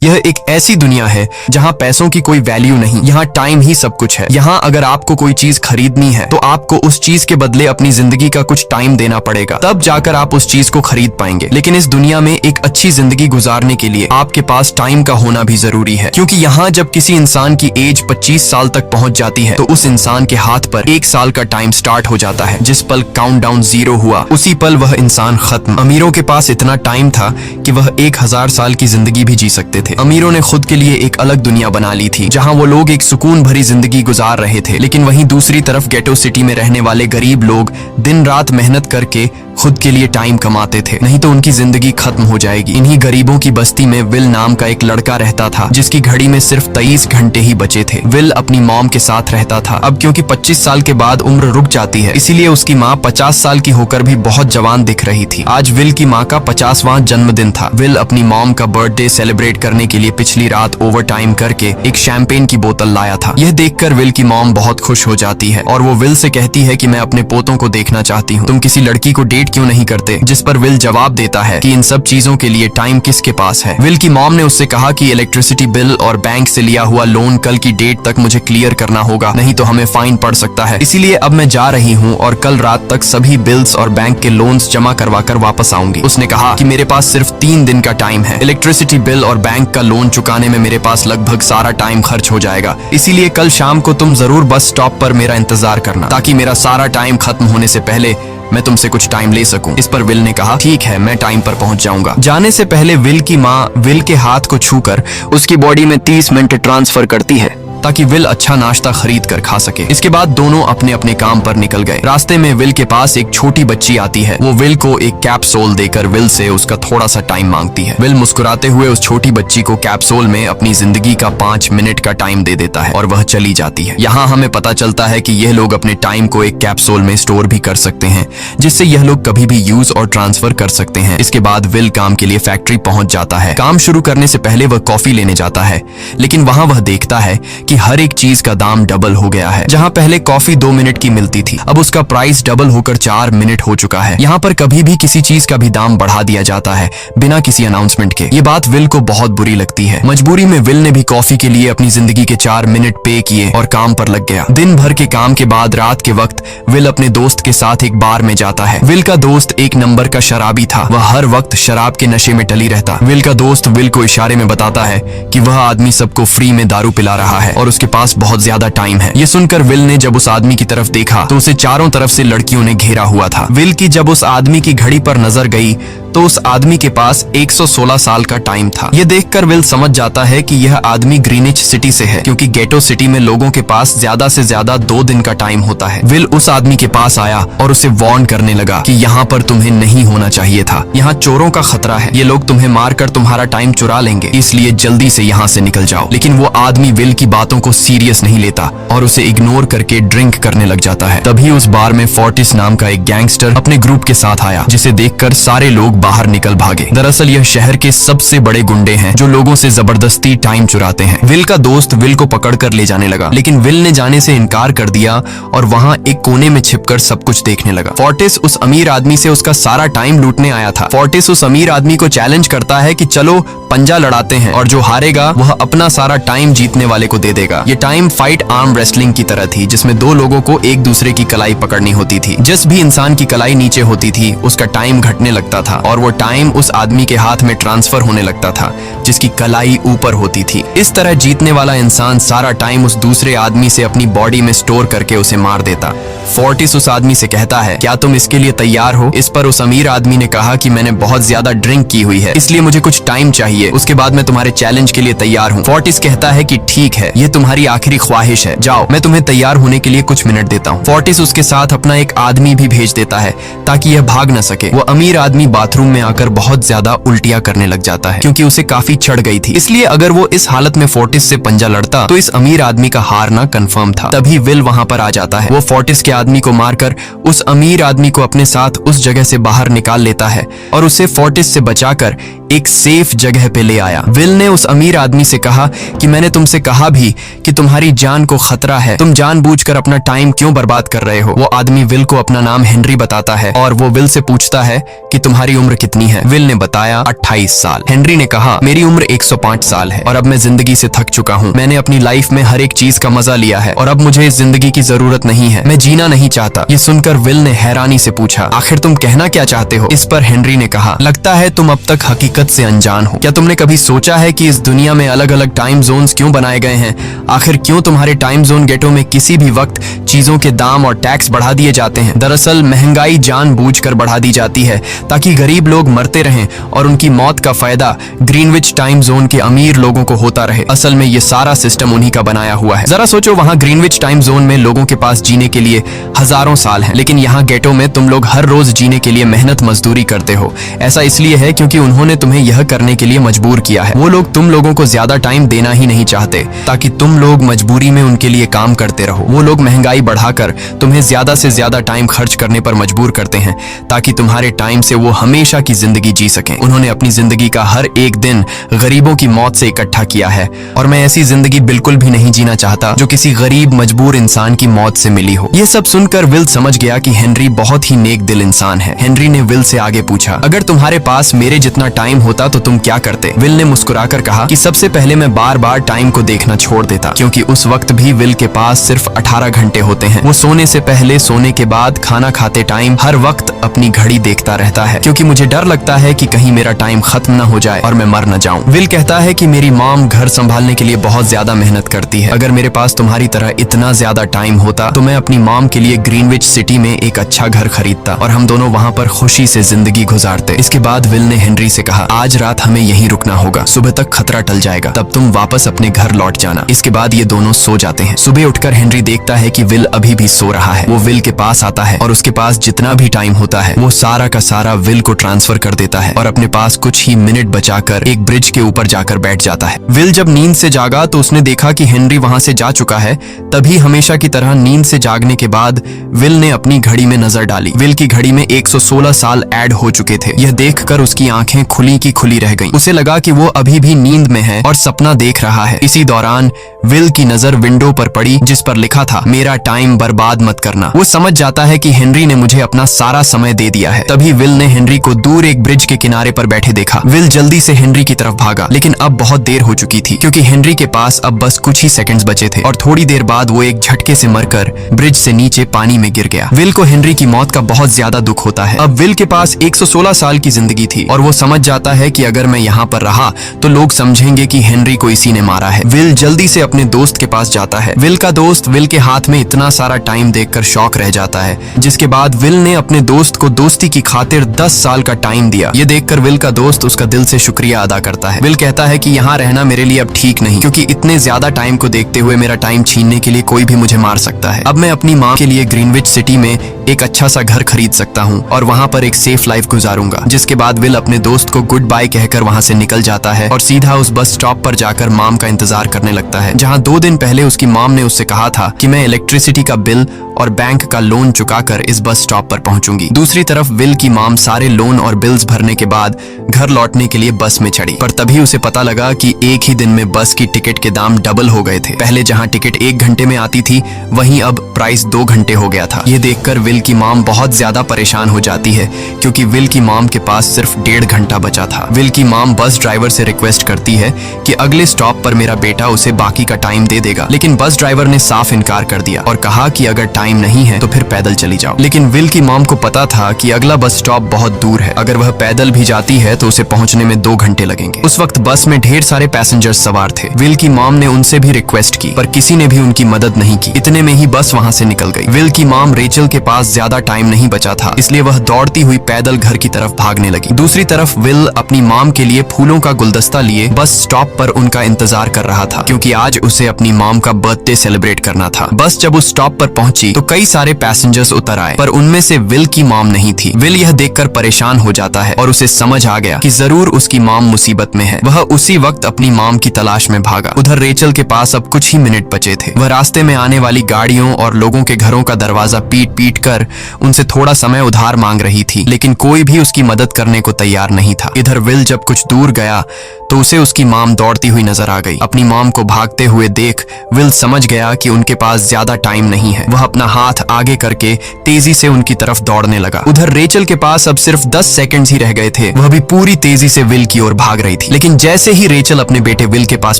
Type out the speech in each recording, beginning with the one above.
यह एक ऐसी दुनिया है जहाँ पैसों की कोई वैल्यू नहीं, यहाँ टाइम ही सब कुछ है। यहाँ अगर आपको कोई चीज खरीदनी है तो आपको उस चीज के बदले अपनी जिंदगी का कुछ टाइम देना पड़ेगा, तब जाकर आप उस चीज को खरीद पाएंगे। लेकिन इस दुनिया में एक अच्छी जिंदगी गुजारने के लिए आपके पास टाइम का होना भी जरूरी है, क्योंकि यहाँ जब किसी इंसान की एज 25 साल तक पहुंच जाती है तो उस इंसान के हाथ पर 1 साल का टाइम स्टार्ट हो जाता है। जिस पल काउंटडाउन 0 हुआ उसी पल वह इंसान खत्म। अमीरों के पास इतना टाइम था कि वह 1000 साल की जिंदगी भी जी सकते थे। अमीरों ने खुद के लिए एक अलग दुनिया बना ली थी जहां वो लोग एक सुकून भरी जिंदगी गुजार रहे थे। लेकिन वहीं दूसरी तरफ गेटो सिटी में रहने वाले गरीब लोग दिन रात मेहनत करके खुद के लिए टाइम कमाते थे, नहीं तो उनकी जिंदगी खत्म हो जाएगी। इन्हीं गरीबों की बस्ती में विल नाम का एक लड़का रहता था जिसकी घड़ी में सिर्फ 23 घंटे ही बचे थे। विल अपनी मॉम के साथ रहता था। अब क्योंकि 25 साल के बाद उम्र रुक जाती है, इसीलिए उसकी माँ 50 साल की होकर भी बहुत जवान दिख रही थी। आज विल की माँ का 50वां जन्मदिन था। विल अपनी मॉम का बर्थडे सेलिब्रेट करने के लिए पिछली रात ओवर टाइम करके एक शैंपेन की बोतल लाया था। यह देखकर विल की मॉम बहुत खुश हो जाती है और वो विल से कहती है कि मैं अपने पोतों को देखना चाहती हूँ, तुम किसी लड़की को डेट क्यों नहीं करते? जिस पर विल जवाब देता है कि इन सब चीजों के लिए टाइम किसके पास है। विल की मॉम ने उससे कहा कि इलेक्ट्रिसिटी बिल और बैंक से लिया हुआ लोन कल की डेट तक मुझे क्लियर करना होगा, नहीं तो हमें फाइन पड़ सकता है। इसीलिए अब मैं जा रही हूँ और कल रात तक सभी बिल्स और बैंक के लोन्स जमा करवा कर वापस आऊंगी। उसने कहा कि मेरे पास सिर्फ 3 दिन का टाइम है। इलेक्ट्रिसिटी बिल और बैंक का लोन चुकाने में मेरे पास लगभग सारा टाइम खर्च हो जाएगा, इसीलिए कल शाम को तुम जरूर बस स्टॉप पर मेरा इंतजार करना, ताकि मेरा सारा टाइम खत्म होने से पहले मैं तुमसे कुछ टाइम ले सकूं। इस पर विल ने कहा ठीक है, मैं टाइम पर पहुंच जाऊंगा। जाने से पहले विल की माँ विल के हाथ को छूकर उसकी बॉडी में 30 मिनट ट्रांसफर करती है ताकि विल अच्छा नाश्ता खरीद कर खा सके। इसके बाद दोनों अपने अपने काम पर निकल गए। रास्ते में विल के पास एक छोटी बच्ची आती है। वो विल को एक कैप्सूल देकर विल से उसका थोड़ा सा टाइम मांगती है। विल मुस्कुराते हुए उस छोटी बच्ची को कैप्सूल में अपनी जिंदगी का 5 मिनट का टाइम दे देता है और वह चली जाती है। यहाँ हमें पता चलता है कि यह लोग अपने टाइम को एक कैप्सूल में स्टोर भी कर सकते हैं, जिससे यह लोग कभी भी यूज और ट्रांसफर कर सकते हैं। इसके बाद विल काम के लिए फैक्ट्री पहुंच जाता है। काम शुरू करने से पहले वह कॉफी लेने जाता है, लेकिन वहां वह देखता है कि हर एक चीज का दाम डबल हो गया है। जहां पहले कॉफी 2 मिनट की मिलती थी, अब उसका प्राइस डबल होकर 4 मिनट हो चुका है। यहाँ पर कभी भी किसी चीज का भी दाम बढ़ा दिया जाता है बिना किसी अनाउंसमेंट के। ये बात विल को बहुत बुरी लगती है। मजबूरी में विल ने भी कॉफी के लिए अपनी जिंदगी के 4 मिनट पे किए और काम पर लग गया। दिन भर के काम के बाद रात के वक्त विल अपने दोस्त के साथ एक बार में जाता है। विल का दोस्त 1 नंबर का शराबी था। वह हर वक्त शराब के नशे में टली रहता। विल का दोस्त विल को इशारे में बताता है कि वह आदमी सबको फ्री में दारू पिला रहा है और उसके पास बहुत ज्यादा टाइम है। ये सुनकर विल ने जब उस आदमी की तरफ देखा तो उसे चारों तरफ से लड़कियों ने घेरा हुआ था। विल की जब उस आदमी की घड़ी पर नजर गई तो उस आदमी के पास 116 साल का टाइम था। ये देखकर विल समझ जाता है कि यह आदमी ग्रीनिच सिटी से है, क्योंकि गेटो सिटी में लोगों के पास ज्यादा से ज्यादा 2 दिन का टाइम होता है। विल उस आदमी के पास आया और उसे वार्न करने लगा कि यहाँ पर तुम्हें नहीं होना चाहिए था। यहाँ चोरों का खतरा है, ये लोग तुम्हें मारकर तुम्हारा टाइम चुरा लेंगे, इसलिए जल्दी से यहाँ से निकल जाओ। लेकिन वो आदमी विल की बातों को सीरियस नहीं लेता और उसे इग्नोर करके ड्रिंक करने लग जाता है। तभी उस बार में फोर्टिस नाम का एक गैंगस्टर अपने ग्रुप के साथ आया, जिसे देखकर सारे लोग बाहर निकल भागे। दरअसल यह शहर के सबसे बड़े गुंडे हैं जो लोगों से जबरदस्ती टाइम चुराते हैं। विल का दोस्त विल को पकड़कर ले जाने लगा, लेकिन विल ने जाने से इनकार कर दिया और वहां एक कोने में छिपकर सब कुछ देखने लगा। फोर्टिस उस अमीर आदमी से उसका सारा टाइम लूटने आया था। फोर्टिस उस अमीर आदमी को चैलेंज करता है कि चलो पंजा लड़ाते हैं और जो हारेगा वह अपना सारा टाइम जीतने वाले को दे देगा। ये टाइम फाइट आर्म रेसलिंग की तरह थी, जिसमें 2 लोगों को एक दूसरे की कलाई पकड़नी होती थी। जिस भी इंसान की कलाई नीचे होती थी उसका टाइम घटने लगता था और वो टाइम उस आदमी के हाथ में ट्रांसफर होने लगता था जिसकी कलाई ऊपर होती थी। इस तरह जीतने वाला इंसान सारा टाइम उस दूसरे आदमी से अपनी बॉडी में स्टोर करके उसे मार देता। फोर्टिस उस आदमी से कहता है, क्या तुम इसके लिए तैयार हो? इस पर उस अमीर आदमी ने कहा कि मैंने बहुत ज्यादा ड्रिंक की हुई है, इसलिए मुझे कुछ टाइम चाहिए, उसके बाद मैं तुम्हारे चैलेंज के लिए तैयार हूँ। फोर्टिस कहता है कि ठीक है, ये तुम्हारी आखिरी ख्वाहिश है, जाओ, मैं तुम्हें तैयार होने के लिए कुछ मिनट देता हूँ। फोर्टिस उसके साथ अपना एक आदमी भी भेज देता है ताकि यह भाग न सके। वो अमीर आदमी बाथरूम में आकर बहुत ज्यादा उल्टियां करने लग जाता है, क्योंकि उसे काफी चढ़ गई थी। इसलिए अगर वो इस हालत में फोर्टिस से पंजा लड़ता तो इस अमीर आदमी का हारना कंफर्म था। तभी विल वहां पर आ जाता है। वो फोर्टिस के आदमी को मारकर उस अमीर आदमी को अपने साथ उस जगह से बाहर निकाल लेता है और उसे फोर्टिस से बचाकर एक सेफ जगह पे ले आया। विल ने उस अमीर आदमी से कहा कि मैंने तुमसे कहा भी कि तुम्हारी जान को खतरा है, तुम जानबूझकर अपना टाइम क्यों बर्बाद कर रहे हो। वो आदमी विल को अपना नाम हेनरी बताता है और वो विल से पूछता है कि तुम्हारी उम्र कितनी है। विल ने बताया 28 साल। हेनरी ने कहा मेरी उम्र 105 साल है और अब मैं जिंदगी से थक चुका हूँ। मैंने अपनी लाइफ में हर एक चीज का मजा लिया है और अब मुझे इस जिंदगी की जरूरत नहीं है, मैं जीना नहीं चाहता। ये सुनकर विल ने हैरानी से पूछा आखिर तुम कहना क्या चाहते हो। इस पर हेनरी ने कहा लगता है तुम अब तक हकीकत से अनजान हो। क्या तुमने कभी सोचा है कि इस दुनिया में अलग अलग टाइम जोन्स क्यों बनाए गए हैं? आखिर क्यों तुम्हारे टाइम जोन गेटो में किसी भी वक्त चीजों के दाम और टैक्स बढ़ा दिए जाते हैं? दरअसल महंगाई जानबूझकर बढ़ा दी जाती है ताकि गरीब लोग मरते रहें और उनकी मौत का फायदा ग्रीनविच टाइम जोन के अमीर लोगों को होता रहे। असल में ये सारा सिस्टम उन्हीं का बनाया हुआ है। जरा सोचो, वहाँ ग्रीनविच टाइम जोन में लोगों के पास जीने के लिए हजारों साल हैं, लेकिन यहाँ गेटो में तुम लोग हर रोज जीने के लिए मेहनत मजदूरी करते हो। ऐसा इसलिए है क्योंकि उन्होंने तुम्हें यह करने के लिए मजबूर किया है। वो लोग तुम लोगों को ज्यादा टाइम देना ही नहीं चाहते ताकि तुम लोग मजबूरी में उनके लिए काम करते रहो। वो लोग महंगाई बढ़ाकर तुम्हें ज्यादा से ज्यादा टाइम खर्च करने पर मजबूर करते हैं ताकि तुम्हारे टाइम से वो हमेशा की जिंदगी जी सकें। उन्होंने अपनी जिंदगी का हर एक दिन गरीबों की मौत से इकट्ठा किया है और मैं ऐसी जिंदगी बिल्कुल भी नहीं जीना चाहता जो किसी गरीब मजबूर इंसान की मौत से मिली हो। ये सब सुनकर विल समझ गया कि हेनरी बहुत ही नेक दिल इंसान है। हेनरी ने विल से आगे पूछा अगर तुम्हारे पास मेरे जितना टाइम होता तो तुम क्या करते? विल ने मुस्कुराकर कहा कि सबसे पहले मैं बार बार टाइम को देखना छोड़ देता, क्योंकि उस वक्त भी विल के पास सिर्फ 18 घंटे होते हैं। वो सोने से पहले, सोने के बाद, खाना खाते टाइम हर वक्त अपनी घड़ी देखता रहता है, क्योंकि मुझे डर लगता है कि कहीं मेरा टाइम खत्म न हो जाए और मैं मर न जाऊं। विल कहता है कि मेरी मॉम घर संभालने के लिए बहुत ज्यादा मेहनत करती है। अगर मेरे पास तुम्हारी तरह इतना ज्यादा टाइम होता तो मैं अपनी मॉम के लिए ग्रीनविच सिटी में एक अच्छा घर खरीदता और हम दोनों वहाँ पर खुशी से जिंदगी गुजारते। इसके बाद विल ने हेनरी से कहा आज रात हमें यहीं रुकना होगा, सुबह तक खतरा टल जाएगा, तब तुम वापस अपने घर लौट जाना। इसके बाद ये दोनों सो जाते हैं। सुबह उठकर हेनरी देखता है कि विल अभी भी सो रहा है। वो विल के पास आता है और उसके पास जितना भी टाइम होता है वो सारा का सारा विल को ट्रांसफर कर देता है और अपने पास कुछ ही मिनट बचाकर एक ब्रिज के ऊपर जाकर बैठ जाता है। विल जब नींद से जागा तो उसने देखा कि हेनरी वहां से जा चुका है। तभी हमेशा की तरह नींद से जागने के बाद विल ने अपनी घड़ी में नजर डाली। विल की घड़ी में 116 साल ऐड हो चुके थे। यह देखकर उसकी आंखें खुली की खुली रह गईं। उसे लगा कि वो अभी भी नींद में है और सपना देख रहा है। इसी दौरान विल की नजर विंडो पर पड़ी जिस पर लिखा था मेरा टाइम बर्बाद मत करना। वो समझ जाता है कि हेनरी ने मुझे अपना सारा समय दे दिया है। तभी विल ने हेनरी को दूर एक ब्रिज के किनारे पर बैठे देखा। विल जल्दी से हेनरी की तरफ भागा, लेकिन अब बहुत देर हो चुकी थी क्योंकि हेनरी के पास अब बस कुछ ही सेकंड्स बचे थे और थोड़ी देर बाद वो एक झटके से मरकर ब्रिज से नीचे पानी में गिर गया। विल को हेनरी की मौत का बहुत ज्यादा दुख होता है। अब विल के पास 116 साल की जिंदगी थी और वो समझ जाता है कि अगर मैं यहाँ पर रहा तो लोग समझेंगे कि हेनरी को इसी ने मारा है। विल जल्दी से अपने दोस्त के पास जाता है। विल का दोस्त विल के हाथ में इतना सारा टाइम देखकर शॉक रह जाता है, जिसके बाद विल ने अपने दोस्त को दोस्ती की खातिर 10 साल का टाइम दिया। ये देखकर विल का दोस्त उसका दिल से शुक्रिया अदा करता है। विल कहता है कि यहाँ रहना मेरे लिए अब ठीक नहीं, क्योंकि इतने ज्यादा टाइम को देखते हुए मेरा टाइम छीनने के लिए कोई भी मुझे मार सकता है। अब मैं अपनी माँ के लिए ग्रीनविच सिटी में एक अच्छा सा घर खरीद सकता हूँ और वहाँ पर एक सेफ लाइफ गुजारूंगा। जिसके बाद विल अपने दोस्त को गुड बाय कहकर वहाँ से निकल जाता है और सीधा उस बस स्टॉप पर जाकर मॉम का इंतजार करने लगता है, जहाँ 2 दिन पहले उसकी मॉम ने उससे कहा था कि मैं इलेक्ट्रिसिटी का बिल और बैंक का लोन चुकाकर इस बस स्टॉप पर पहुंचूंगी। दूसरी तरफ विल की मॉम सारे लोन और बिल्स भरने के बाद घर लौटने के लिए बस में चढ़ी, पर तभी उसे पता लगा कि एक ही दिन में बस की टिकट के दाम डबल हो गए थे। पहले जहां टिकट 1 घंटे में आती थी वहीं अब प्राइस 2 घंटे हो गया था। ये देखकर विल की मॉम बहुत ज्यादा परेशान हो जाती है, क्योंकि विल की मॉम के पास सिर्फ 1.5 घंटा बचा था। विल की मॉम बस ड्राइवर से रिक्वेस्ट करती है कि अगले स्टॉप पर मेरा बेटा उसे बाकी का टाइम दे देगा, लेकिन बस ड्राइवर ने साफ इनकार कर दिया और कहा कि अगर टाइम नहीं है तो फिर पैदल चली जाओ। लेकिन विल की मॉम को पता था कि अगला बस स्टॉप बहुत दूर है, अगर वह पैदल भी जाती है तो उसे पहुंचने में 2 घंटे लगेंगे। उस वक्त बस में ढेर सारे पैसेंजर्स सवार थे। विल की मॉम ने उनसे भी रिक्वेस्ट की, पर किसी ने भी उनकी मदद नहीं की। इतने में ही बस वहां से निकल गई। विल की मॉम रेचल के पास ज्यादा टाइम नहीं बचा था, इसलिए वह दौड़ती हुई पैदल घर की तरफ भागने लगी। दूसरी तरफ विल अपनी मॉम के लिए फूलों का गुलदस्ता लिए बस स्टॉप पर उनका इंतजार कर रहा था, क्योंकि आज उसे अपनी मॉम का बर्थडे सेलिब्रेट करना था। बस जब उस स्टॉप पर पहुंची तो कई सारे पैसेंजर्स उतर आए, पर उनमें से विल की मॉम नहीं थी। विल यह देखकर परेशान हो जाता है और उसे समझ आ गया कि जरूर उसकी मॉम मुसीबत में है। वह उसी वक्त अपनी मॉम की तलाश में भागा। उधर रेचल के पास अब कुछ ही मिनट बचे थे। वह रास्ते में आने वाली गाड़ियों और लोगों के घरों का दरवाजा पीट पीट कर उनसे थोड़ा समय उधार मांग रही थी, लेकिन कोई भी उसकी मदद करने को तैयार नहीं था। इधर विल जब कुछ दूर गया तो उसे उसकी मॉम दौड़ती हुई नजर आ गई। अपनी मॉम को भागते हुए देख विल समझ गया कि उनके पास ज्यादा टाइम नहीं है। वह अपना हाथ आगे करके तेजी से उनकी तरफ दौड़ने लगा। उधर रेचल के पास अब सिर्फ 10 सेकंड्स ही रह गए थे। वह भी पूरी तेजी से विल की ओर भाग रही थी, लेकिन जैसे ही रेचल अपने बेटे विल के पास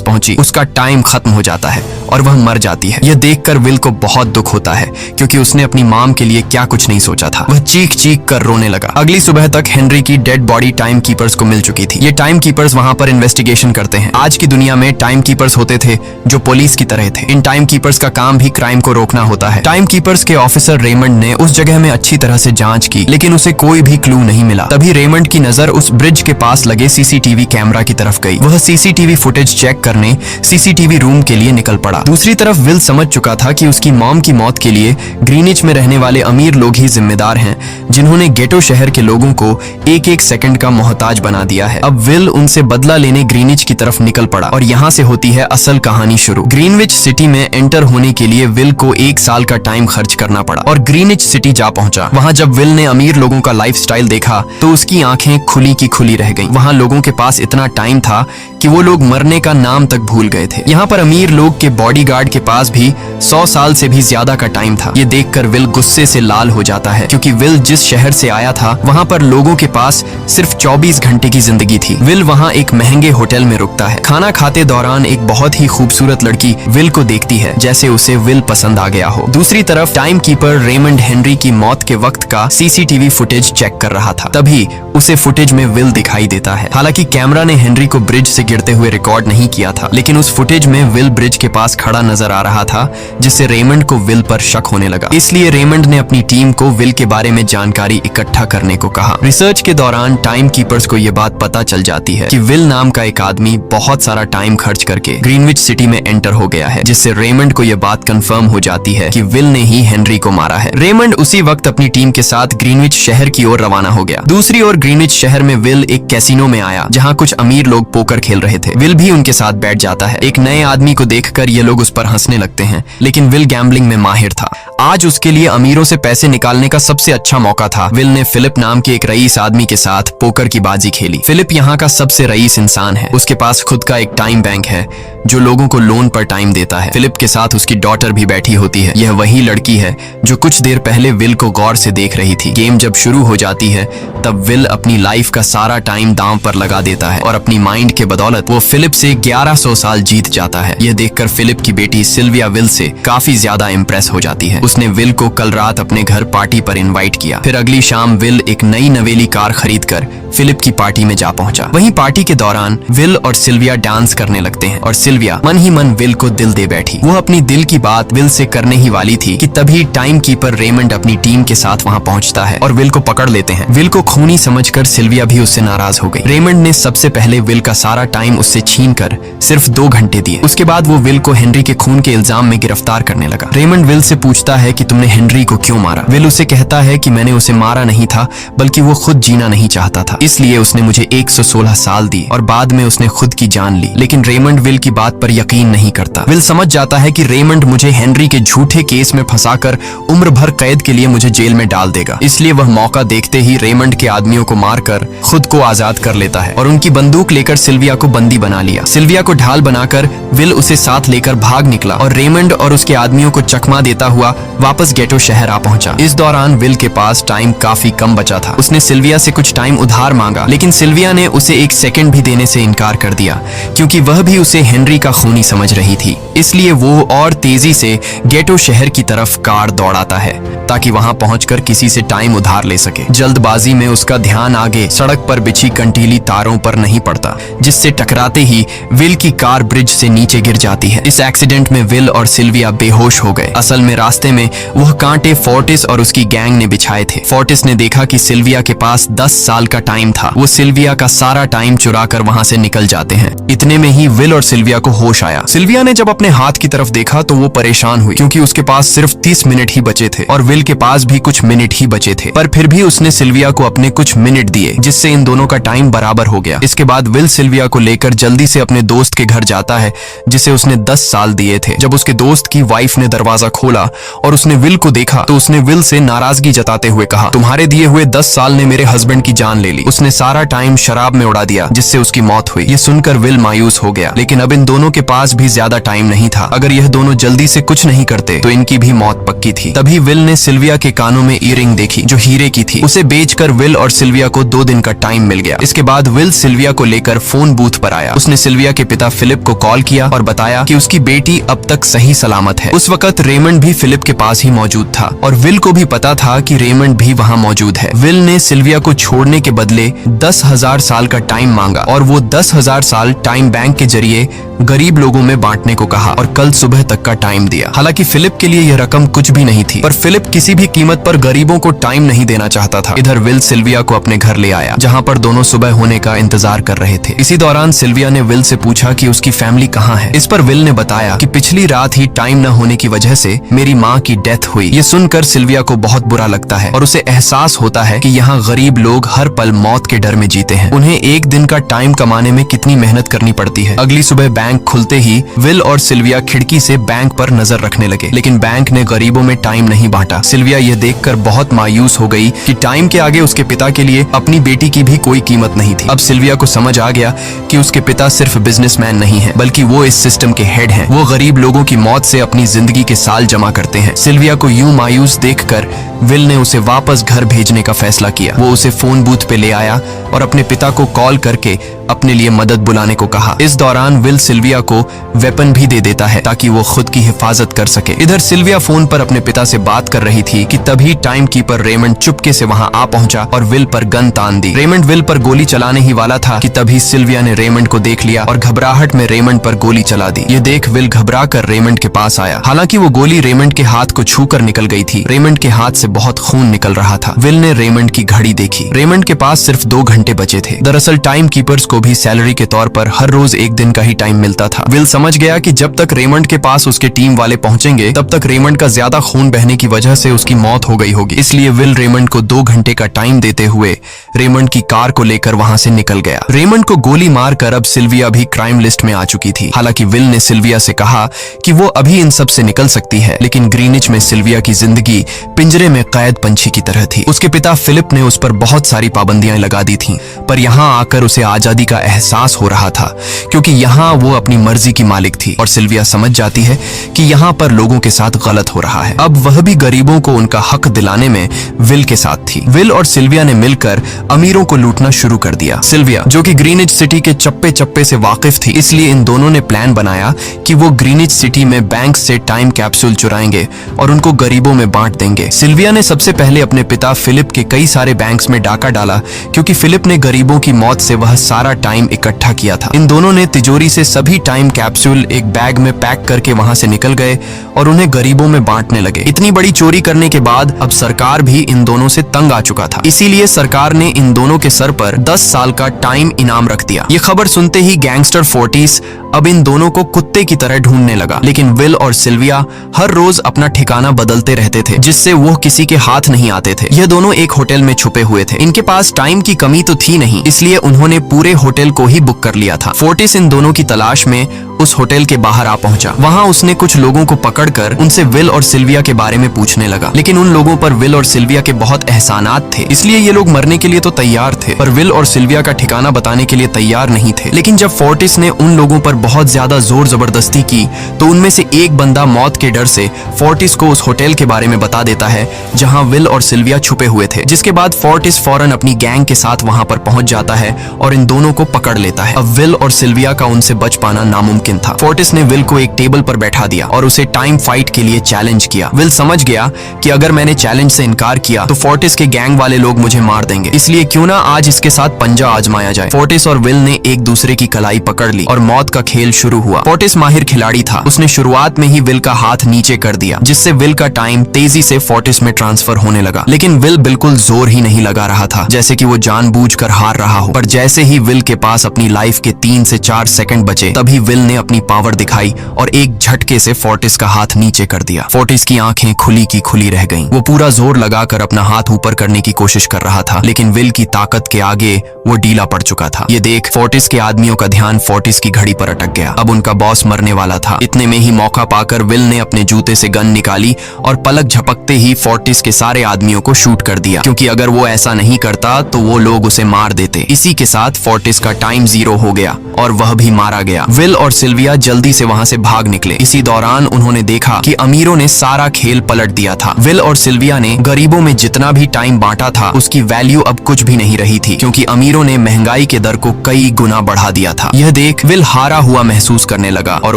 पहुंची, उसका टाइम खत्म हो जाता है और वह मर जाती है। यह देखकर विल को बहुत दुख होता है, क्योंकि उसने अपनी मॉम के लिए क्या कुछ नहीं सोचा था। वह चीख चीख कर रोने लगा। अगली सुबह तक हेनरी की डेड बॉडी टाइम कीपर्स को मिल चुकी थी। ये टाइम कीपर्स वहां पर इन्वेस्टिगेशन करते हैं। आज की दुनिया में टाइम कीपर्स होते थे जो पुलिस की तरह थे। इन टाइम कीपर्स का काम भी क्राइम को रोकना होता है। टाइम कीपर्स के ऑफिसर रेमंड ने उस जगह में अच्छी तरह से जांच की, लेकिन उसे कोई भी क्लू नहीं मिला। तभी रेमंड की नजर उस ब्रिज के पास लगे सीसीटीवी कैमरा की तरफ गई। वह सीसीटीवी फुटेज चेक करने सीसीटीवी रूम के लिए निकल पड़ा। दूसरी तरफ विल समझ चुका था कि उसकी मॉम की मौत के लिए ग्रीनिच में रहने वाले अमीर लोग ही जिम्मेदार हैं, जिन्होंने गेटो शहर के लोगों को एक एक सेकंड का मोहताज बना दिया है। अब विल उनसे बदला लेने ग्रीनिच की तरफ निकल पड़ा और यहाँ से होती है असल कहानी शुरू। ग्रीनविच सिटी में एंटर होने के लिए विल को 1 साल का टाइम खर्च करना पड़ा और ग्रीनिच सिटी जा पहुंचा। वहां जब विल ने अमीर लोगों का लाइफस्टाइल देखा तो उसकी आंखें खुली की खुली रह गईं। वहां लोगों के पास इतना टाइम था कि वो लोग मरने का नाम तक भूल गए थे। यहाँ पर अमीर लोग के बॉडीगार्ड के पास भी 100 साल से भी ज्यादा का टाइम था। ये देखकर विल गुस्से से लाल हो जाता है, क्योंकि विल जिस शहर से आया था वहाँ पर लोगों के पास सिर्फ 24 घंटे की जिंदगी थी। विल वहाँ एक महंगे होटल में रुकता है। खाना खाते दौरान एक बहुत ही खूबसूरत लड़की विल को देखती है, जैसे उसे विल पसंद आ गया हो। दूसरी तरफ टाइम कीपर रेमंड हेनरी की मौत के वक्त का सीसीटीवी फुटेज चेक कर रहा था। तभी उसे फुटेज में विल दिखाई देता है। हालांकि कैमरा ने हेनरी को ब्रिज से गिरते हुए रिकॉर्ड नहीं किया था, लेकिन उस फुटेज में विल ब्रिज के पास खड़ा नजर आ रहा था, जिससे रेमंड को विल पर शक होने लगा। इसलिए रेमंड ने अपनी टीम को विल के बारे में जानकारी इकट्ठा करने को कहा। रिसर्च के दौरान टाइम कीपर्स को यह बात पता चल जाती है कि विल नाम का एक आदमी बहुत सारा टाइम खर्च करके ग्रीनविच सिटी में एंटर हो गया है, जिससे रेमंड को यह बात कंफर्म हो जाती है कि विल ने ही हेनरी को मारा है। रेमंड उसी वक्त अपनी टीम के साथ ग्रीनविच शहर की ओर रवाना हो गया। दूसरी ओर ग्रीनविच शहर में विल एक कैसीनो में आया, जहाँ कुछ अमीर लोग पोकर खेल रहे थे। विल भी उनके साथ बैठ जाता है। एक नए आदमी को देखकर ये लोग उस पर हंसने लगते हैं, लेकिन विल गैम्बलिंग में माहिर था। आज उसके लिए अमीरों से पैसे निकालने का सबसे अच्छा मौका था। विल ने फिलिप नाम के एक रईस आदमी के साथ पोकर की बाजी खेली। फिलिप यहाँ का सबसे रईस इंसान है। उसके पास खुद का एक टाइम बैंक है जो लोगों को लोन पर टाइम देता है। फिलिप के साथ उसकी डॉटर भी बैठी होती है। यह वही लड़की है जो कुछ देर पहले विल को गौर से देख रही थी। गेम जब शुरू हो जाती है तब विल अपनी लाइफ का सारा टाइम दांव पर लगा देता है और अपनी माइंड के बदौलत वो फिलिप से 1100 साल जीत जाता है। यह देखकर फिलिप की बेटी सिल्विया विल से काफी ज्यादा इम्प्रेस हो जाती है। उसने विल को कल रात अपने घर पार्टी पर इनवाइट किया। फिर अगली शाम विल एक नई नवेली कार खरीदकर फिलिप की पार्टी में जा पहुंचा। वहीं पार्टी के दौरान विल और सिल्विया डांस करने लगते हैं और सिल्विया मन ही मन विल को दिल दे बैठी। वो अपनी दिल की बात विल से करने ही वाली थी कि तभी टाइम कीपर रेमंड अपनी टीम के साथ वहां पहुंचता है और विल को पकड़ लेते हैं। विल को खूनी समझकर सिल्विया भी उससे नाराज हो गई। रेमंड ने सबसे पहले विल का सारा टाइम उससे छीनकर सिर्फ 2 घंटे दिए। उसके बाद वो विल को हेनरी के खून के इल्जाम में गिरफ्तार करने लगा। रेमंड विल से पूछता है कि तुमने हेनरी को क्यों मारा। विल उसे कहता है कि मैंने उसे मारा नहीं था, बल्कि वो खुद जीना नहीं चाहता था, इसलिए उसने मुझे 116 साल दी और बाद में उसने खुद की जान ली। लेकिन रेमंड विल की बात पर यकीन नहीं करता। विल समझ जाता है कि रेमंड मुझे हेनरी के झूठे केस में फंसाकर उम्र भर कैद के लिए मुझे जेल में डाल देगा। इसलिए वह मौका देखते ही रेमंड के आदमियों को मारकर खुद को आजाद कर लेता है और उनकी बंदूक लेकर सिल्विया को बंदी बना लिया। सिल्विया को ढाल बनाकर विल उसे साथ लेकर भाग निकला और रेमंड और उसके आदमियों को चकमा देता हुआ वापस गेटो शहर आ पहुंचा। इस दौरान विल के पास टाइम काफी कम बचा था। उसने सिल्विया से कुछ टाइम उधार मांगा, लेकिन सिल्विया ने उसे 1 सेकंड भी देने से इनकार कर दिया, क्योंकि वह भी उसे हेनरी का खूनी समझ रही थी। इसलिए वो और तेजी से गेटो शहर की तरफ कार दौड़ाता है ताकि वहां पहुंचकर किसी से टाइम उधार ले सके। जल्दबाजी में उसका ध्यान आगे सड़क पर बिछी कंटीली तारों पर नहीं पड़ता, जिससे टकराते ही विल की कार ब्रिज से नीचे गिर जाती है। इस एक्सीडेंट में विल और सिल्विया बेहोश हो गए। असल में रास्ते में वह कांटे फोर्टिस और उसकी गैंग ने बिछाए थे। फोर्टिस ने देखा कि सिल्विया के पास 10 साल का टाइम था। वो सिल्विया का सारा टाइम चुरा कर वहां से निकल जाते हैं। इतने में ही विल और सिल्विया को होश आया। सिल्विया ने जब अपने हाथ की तरफ देखा तो वो परेशान हुई, क्योंकि उसके पास सिर्फ 30 मिनट ही बचे थे और विल के पास भी कुछ मिनट ही बचे थे। पर फिर भी उसने सिल्विया को अपने कुछ मिनट दिए, जिससे इन दोनों का टाइम बराबर हो गया। इसके बाद विल सिल्विया को लेकर जल्दी से अपने दोस्त के घर जाता है, जिसे उसने 10 साल दिए थे। जब उसके दोस्त की वाइफ ने दरवाजा खोला और उसने विल को देखा तो उसने विल से नाराजगी जताते हुए कहा, तुम्हारे दिए हुए 10 साल ने मेरे हस्बैंड की जान ले ली। उसने सारा टाइम शराब में उड़ा दिया, जिससे उसकी मौत हुई। ये सुनकर विल मायूस हो गया, लेकिन अब इन दोनों के पास भी ज्यादा टाइम नहीं था। अगर यह दोनों जल्दी से कुछ नहीं करते तो इनकी भी मौत पक्की थी। तभी विल ने सिल्विया के कानों में ईयरिंग देखी, जो हीरे की थी। उसे बेचकर विल और सिल्विया को 2 दिन का टाइम मिल गया। इसके बाद विल सिल्विया को लेकर फोन बूथ पर आया। उसने सिल्विया के पिता फिलिप को कॉल किया और बताया कि उसकी बेटी अब तक सही सलामत है। उस वक्त रेमंड भी फिलिप के पास ही मौजूद था और विल को भी पता था कि रेमंड भी वहाँ मौजूद है। विल ने सिल्विया को छोड़ने के बदले 10,000 साल का टाइम मांगा और वो 10,000 साल टाइम बैंक के जरिए गरीब लोगों में बांटने को कहा और कल सुबह तक का टाइम दिया। हालांकि फिलिप के लिए यह रकम कुछ भी नहीं थी, पर फिलिप किसी भी कीमत पर गरीबों को टाइम नहीं देना चाहता था। इधर विल सिल्विया को अपने घर ले आया, जहाँ पर दोनों सुबह होने का इंतजार कर रहे थे। इसी दौरान सिल्विया ने विल से पूछा कि उसकी फैमिली कहाँ है। इस पर विल ने बताया कि पिछली रात ही टाइम न होने की वजह से मेरी माँ की डेथ हुई। ये सुनकर सिल्विया को बहुत बुरा लगता है और उसे एहसास होता है कि यहाँ गरीब लोग हर पल मौत के डर में जीते हैं। उन्हें एक दिन का टाइम कमाने में कितनी मेहनत करनी पड़ती है। अगली सुबह बैंक खुलते ही विल और सिल्विया खिड़की से बैंक पर नजर रखने लगे, लेकिन बैंक ने गरीबों में टाइम नहीं बांटा। सिल्विया यह देखकर बहुत मायूस हो गई कि टाइम के आगे उसके पिता के लिए अपनी बेटी की भी कोई कीमत नहीं थी। अब सिल्विया को समझ आ गया कि उसके पिता सिर्फ बिजनेसमैन नहीं है, बल्कि वो इस सिस्टम के हेड हैं। वो गरीब लोगों की मौत से अपनी जिंदगी के साल जमा करते हैं। सिल्विया को यूं मायूस देखकर विल ने उसे वापस घर भेजने का फैसला किया। वो उसे फोन बूथ पे ले आया और अपने पिता को कॉल करके अपने लिए मदद बुलाने को कहा। इस दौरान विल सिल्विया को वेपन भी दे देता है ताकि वो खुद की हिफाजत कर सके। इधर सिल्विया फोन पर अपने पिता से बात कर रही थी कि तभी टाइम कीपर रेमंड चुपके से वहां आ पहुंचा और विल पर गन तान दी। रेमंड विल पर गोली चलाने ही वाला था कि तभी सिल्विया ने रेमंड को देख लिया और घबराहट में रेमंड पर गोली चला दी। ये देख विल घबरा कर रेमंड के पास आया। हालांकि वो गोली रेमंड के हाथ को छूकर निकल गई थी। रेमंड के हाथ से बहुत खून निकल रहा था। विल ने रेमंड की घड़ी देखी। रेमंड के पास सिर्फ 2 घंटे बचे थे। दरअसल टाइम कीपर्स को भी सैलरी के तौर पर हर रोज 1 दिन का ही टाइम मिलता था। विल समझ गया कि जब तक रेमंड के पास उसके टीम वाले पहुंचेंगे तब तक रेमंड का ज्यादा खून बहने की वजह से उसकी मौत हो गई होगी। इसलिए विल रेमंड को 2 घंटे का टाइम देते हुए रेमंड की कार को लेकर वहां से निकल गया। रेमंड को गोली मारकर अब सिल्विया भी क्राइम लिस्ट में आ चुकी थी। हालांकि विल ने सिल्विया से कहा कि वो अभी इन सब से निकल सकती है, लेकिन ग्रीनिच में सिल्विया की जिंदगी पिंजरे में कैद पंछी की तरह थी। उसके पिता फिलिप ने उस पर बहुत सारी पाबंदियां लगा दी थीं, पर यहाँ आकर उसे आजादी का एहसास हो रहा था, क्योंकि यहाँ वो अपनी मर्जी की मालिक थी और सिल्विया समझ जाती है कि यहाँ पर लोगों के साथ गलत हो रहा है। अब वह भी गरीबों को उनका हक दिलाने में विल के साथ थी। विल और सिल्विया ने मिलकर अमीरों को लूटना शुरू कर दिया। सिल्विया, जो कि ग्रीनिच सिटी के चप्पे चप्पे से वाकिफ थी, इसलिए इन दोनों ने प्लान बनाया कि वो ग्रीनिच सिटी में बैंक से टाइम कैप्सूल चुराएंगे और उनको गरीबों में बांट देंगे। सिल्विया ने सबसे पहले अपने पिता फिलिप के कई सारे बैंक्स में डाका डाला, क्योंकि फिलिप ने गरीबों की मौत से वह सारा टाइम इकट्ठा किया था। इन दोनों ने तिजोरी से सभी टाइम कैप्सूल एक बैग में पैक करके वहां से निकल गए और उन्हें गरीबों में बांटने लगे। इतनी बड़ी चोरी करने के बाद अब सरकार भी इन दोनों से तंग आ चुका था। इसीलिए सरकार ने इन दोनों के सर पर 10 साल का टाइम इनाम रख दिया। ये खबर सुनते ही गैंगस्टर फोर्टिस अब इन दोनों को कुत्ते की तरह ढूंढने लगा। लेकिन विल और सिल्विया हर रोज अपना ठिकाना बदलते रहते थे, जिससे वो किसी के हाथ नहीं आते थे। ये दोनों एक होटल में छुपे हुए थे। इनके पास टाइम की कमी तो थी नहीं, इसलिए उन्होंने पूरे होटल को ही बुक कर लिया था। फोर्टिस इन दोनों की तलाश में उस होटल के बाहर आ पहुंचा। वहां उसने कुछ लोगों को पकड़कर उनसे विल और सिल्विया के बारे में पूछने लगा, लेकिन उन लोगों पर विल और सिल्विया के बहुत एहसानात थे, इसलिए ये लोग मरने के लिए तो तैयार थे, पर विल और सिल्विया का ठिकाना बताने के लिए तैयार नहीं थे। लेकिन जब फोर्टिस ने उन लोगों पर बहुत ज्यादा जोर जबरदस्ती की, तो उनमें से एक बंदा मौत के डर से फोर्टिस को उस होटल के बारे में बता देता है जहां विल और सिल्विया छुपे हुए थे। जिसके बाद फोर्टिस फौरन अपनी गैंग के साथ वहां पर पहुंच जाता है और इन दोनों को पकड़ लेता है। अब विल और सिल्विया का उनसे बच पाना नामुमकिन था। फोर्टिस ने विल को एक टेबल पर बैठा दिया और उसे टाइम फाइट के लिए चैलेंज किया। विल समझ गया कि अगर मैंने चैलेंज से इनकार किया तो फोर्टिस के गैंग वाले लोग मुझे मार देंगे, इसलिए क्यों ना आज इसके साथ पंजा आजमाया जाए। फोर्टिस और विल ने एक दूसरे की कलाई पकड़ ली और मौत का खेल शुरू हुआ। फोर्टिस माहिर खिलाड़ी था। उसने शुरुआत में ही विल का हाथ नीचे कर दिया, जिससे विल का टाइम तेजी से फोर्टिस में ट्रांसफर होने लगा। लेकिन विल बिल्कुल जोर ही नहीं लगा रहा था, जैसे कि वो जानबूझकर हार रहा हो। पर जैसे ही विल के पास अपनी लाइफ के 3 से 4 सेकंड बचे, तभी विल ने ने अपनी पावर दिखाई और एक झटके से फोर्टिस का हाथ नीचे कर दिया। फोर्टिस की आंखें खुली की खुली रह गईं। वो पूरा जोर लगाकर अपना हाथ ऊपर करने की कोशिश कर रहा था, लेकिन विल की ताकत के आगे वो ढीला पड़ चुका था। ये देख फोर्टिस के आदमियों का ध्यान फोर्टिस की घड़ी पर अटक गया। अब उनका बॉस मरने वाला था। इतने में ही मौका पाकर विल ने अपने जूते से गन निकाली और पलक झपकते ही फोर्टिस के सारे आदमियों को शूट कर दिया, क्योंकि अगर वो ऐसा नहीं करता तो वो लोग उसे मार देते। इसी के साथ फोर्टिस का टाइम 0 हो गया और वह भी मारा गया। विल और सिल्विया जल्दी से वहां से भाग निकले। इसी दौरान उन्होंने देखा कि अमीरों ने सारा खेल पलट दिया था। विल और सिल्विया ने गरीबों में जितना भी टाइम बांटा था उसकी वैल्यू अब कुछ भी नहीं रही थी, क्योंकि अमीरों ने महंगाई के दर को कई गुना बढ़ा दिया था। यह देख विल हारा हुआ महसूस करने लगा और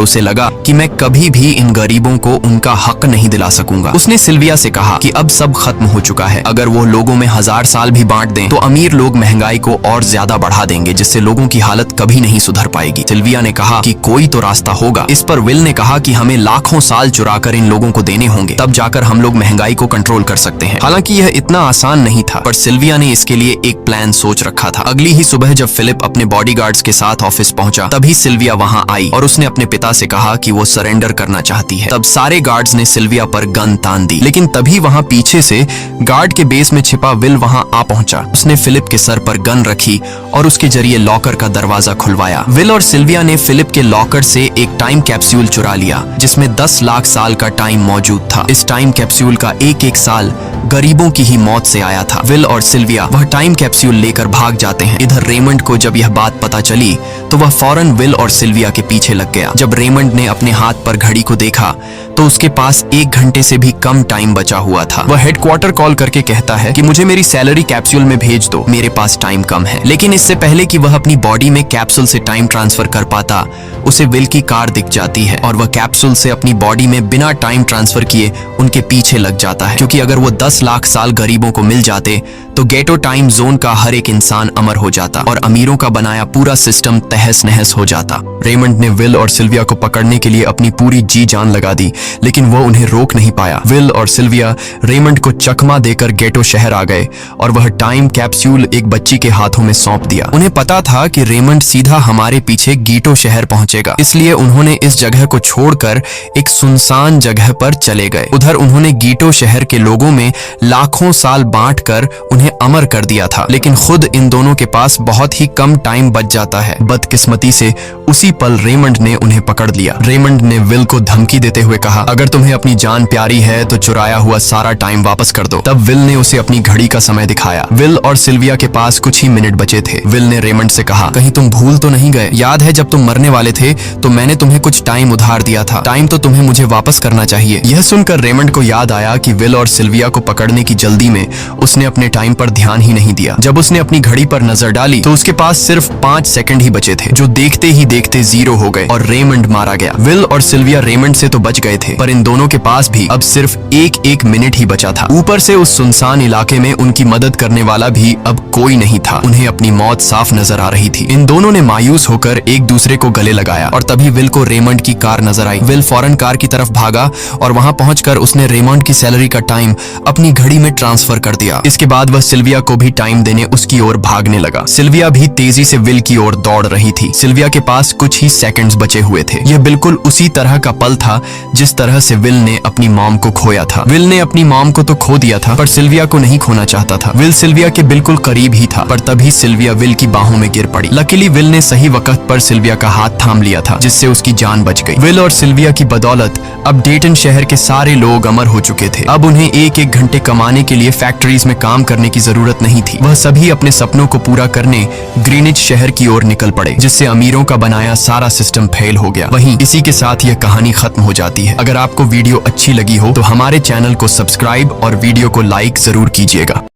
उसे लगा कि मैं कभी भी इन गरीबों को उनका हक नहीं दिला सकूंगा। उसने सिल्विया से कहा कि अब सब खत्म हो चुका है। अगर वो लोगों में 1000 साल भी बांट दें तो अमीर लोग महंगाई को और ज्यादा बढ़ा देंगे, जिससे लोगों की हालत कभी नहीं सुधर पाएगी। सिल्विया ने कहा कि कोई तो रास्ता होगा। इस पर विल ने कहा कि हमें लाखों साल चुराकर इन लोगों को देने होंगे, तब जाकर हम लोग महंगाई को कंट्रोल कर सकते हैं। हालांकि यह इतना आसान नहीं था, पर सिल्विया ने इसके लिए एक प्लान सोच रखा था। अगली ही सुबह जब फिलिप अपने बॉडीगार्ड्स के साथ ऑफिस पहुंचा, तभी सिल्विया वहां आई और उसने अपने पिता से कहा कि वो सरेंडर करना चाहती है। तब सारे गार्ड्स ने सिल्विया पर गन तान दी, लेकिन तभी वहां पीछे से गार्ड के बेस में छिपा विल वहां आ पहुंचा। उसने फिलिप के सर पर गन रखी और उसके जरिए लॉकर का दरवाजा खुलवाया। विल और सिल्विया ने फिलिप के लॉकर से एक टाइम कैप्सूल चुरा लिया, जिसमें 10 लाख साल का टाइम मौजूद था। इस टाइम कैप्सूल का एक एक साल गरीबों की ही मौत से आया था। विल और सिल्विया वह टाइम कैप्सूल लेकर भाग जाते हैं। इधर रेमंड को जब यह बात पता चली तो वह फौरन विल और सिल्विया के पीछे लग गया। जब रेमंड ने अपने हाथ पर घड़ी को देखा तो उसके पास 1 घंटे से भी कम टाइम बचा हुआ था। वह हेडक्वार्टर कॉल करके कहता है कि मुझे मेरी सैलरी कैप्सूल में भेज दो, मेरे पास टाइम कम है। लेकिन इससे पहले कि वह अपनी बॉडी में कैप्सूल से टाइम ट्रांसफर कर पाता, उसे विल की कार दिख जाती है और वह कैप्सूल से अपनी बॉडी में बिना टाइम ट्रांसफर किए उनके पीछे लग जाता है, क्योंकि अगर वो 10 लाख साल गरीबों को मिल जाते तो गेटो टाइम जोन का हर एक इंसान अमर हो जाता और अमीरों का बनाया पूरा सिस्टम तहस नहस हो जाता। रेमंड ने विल और सिल्विया को पकड़ने के लिए अपनी पूरी जी जान लगा दी, लेकिन वो उन्हें रोक नहीं पाया। विल और सिल्विया रेमंड को चकमा देकर गेटो शहर आ गए और वह टाइम कैप्सूल एक बच्ची के हाथों में सौंप दिया। उन्हें पता था कि रेमंड सीधा हमारे पीछे गीटो शहर पहुंचेगा, इसलिए उन्होंने इस जगह को छोड़कर एक सुनसान जगह पर चले गए। उधर उन्होंने गीटो शहर के लोगों में लाखों साल बांटकर उन्हें अमर कर दिया था, लेकिन खुद इन दोनों के पास बहुत ही कम टाइम बच जाता है। बदकिस्मती से उसी पल रेमंड ने उन्हें पकड़ लिया। रेमंड ने विल को धमकी देते हुए कहा, अगर तुम्हें अपनी जान प्यारी है तो चुराया हुआ सारा टाइम वापस कर दो। तब विल ने उसे अपनी घड़ी का समय दिखाया। विल और सिल्विया के पास कुछ ही मिनट बचे थे। विल ने रेमंड से कहा, कहीं तुम भूल तो नहीं गए? याद है जब तुम मरने वाले थे तो मैंने तुम्हें कुछ टाइम उधार दिया था। टाइम तो तुम्हें मुझे वापस करना चाहिए। यह सुनकर रेमंड को याद आया कि विल और सिल्विया को पकड़ने की जल्दी में उसने अपने टाइम पर ध्यान ही नहीं दिया। जब उसने अपनी घड़ी पर नजर डाली तो उसके पास सिर्फ 5 सेकंड ही बचे थे, जो देखते ही देखते 0 हो गए और रेमंड मारा गया। विल और सिल्विया रेमंड से तो बच गए थे, पर इन दोनों के पास भी अब सिर्फ एक मिनट ही बचा था। ऊपर से उस सुनसान इलाके में उनकी मदद करने वाला भी अब कोई नहीं था। उन्हें अपनी मौत साफ नजर आ रही थी। इन दोनों ने मायूस होकर एक दूसरे को गले लगाया और तभी विल को रेमंड की कार नजर आई। विल फौरन कार की तरफ भागा और वहां पहुंचकर उसने रेमंड की सैलरी का टाइम अपनी घड़ी में ट्रांसफर कर दिया। इसके बाद वह सिल्विया को भी टाइम देने उसकी ओर भागने लगा। सिल्विया भी तेजी से विल की ओर दौड़ रही थी। सिल्विया के पास कुछ ही सेकंड्स बचे हुए थे। यह बिल्कुल उसी तरह का पल था जिस तरह से विल ने अपनी मॉम को खोया था। विल ने अपनी मॉम को तो खो दिया था, पर सिल्विया को नहीं खोना चाहता था। विल सिल्विया के बिल्कुल करीब ही था, पर तभी सिल्विया विल की बाहों में गिर पड़ी। लकीली विल ने सही वक्त पर सिल्विया का हाथ थाम लिया था, जिससे उसकी जान बच गई। विल और सिल्विया की बदौलत अब डेटन शहर के सारे लोग अमर हो चुके थे। अब उन्हें 1-1 घंटे कमाने के लिए फैक्ट्रीज में काम करने की जरूरत नहीं थी। वह सभी अपने सपनों को पूरा करने ग्रीनिच शहर की ओर निकल पड़े, जिससे अमीरों का बनाया सारा सिस्टम फेल हो गया। वहीं इसी के साथ यह कहानी खत्म हो जाती है। अगर आपको वीडियो अच्छी लगी हो तो हमारे चैनल को सब्सक्राइब और वीडियो को लाइक जरूर कीजिएगा।